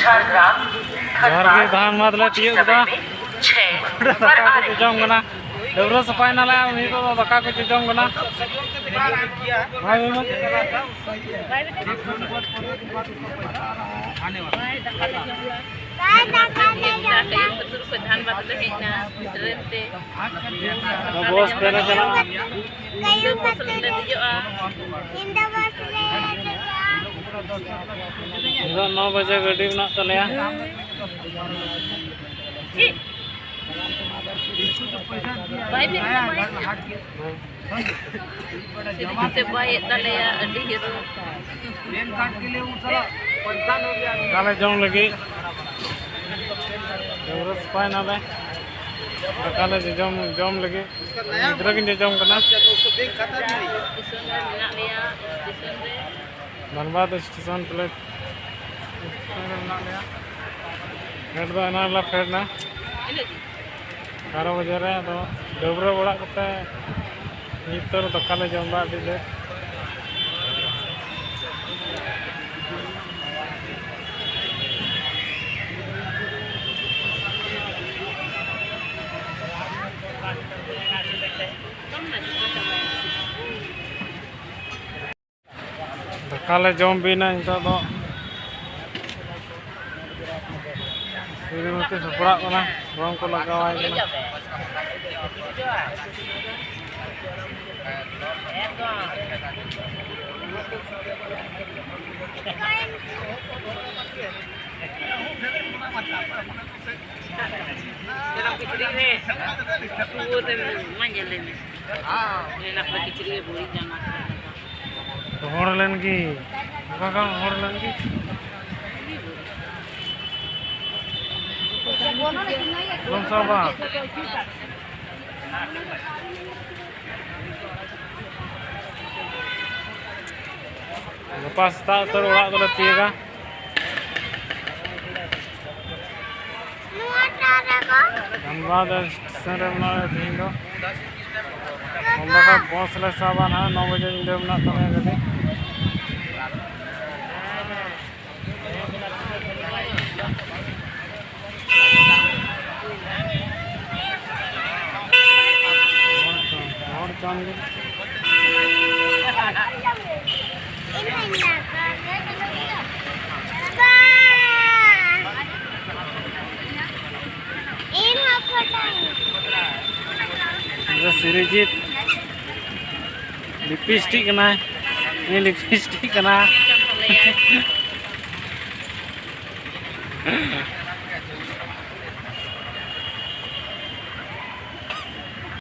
झारग्राम झारगे धान मतलब कुछ समय में 6 पर आ रही जम गना डबरा सफाई नाला नहीं तो दका को जम गना भाई बॉस पहले चला इधर 9 बजे गाड़ी बना तलेया काले जम लगी डबरा सफाई नाला काले जम लगी इधर के जम करना धनबाद स्टेशन प्लेट फेट दो ना फेट ना 11 बजे रे तो डबरा बड़ा करते नितर दकाले जम दा दे दकाले जम बीना निता दो श्रीमती सपड़ा कना रंग को लगावाय कना हर लेन की हर लेन की belum sama lepas tak terulang tu lebih kah Dhanbad station में तीन दो onda का बस ले साबान है 9 बजे इंदे में तमे गदे और चांगे सिरिजीत लिपस्टिक ना ये लिपस्टिक ना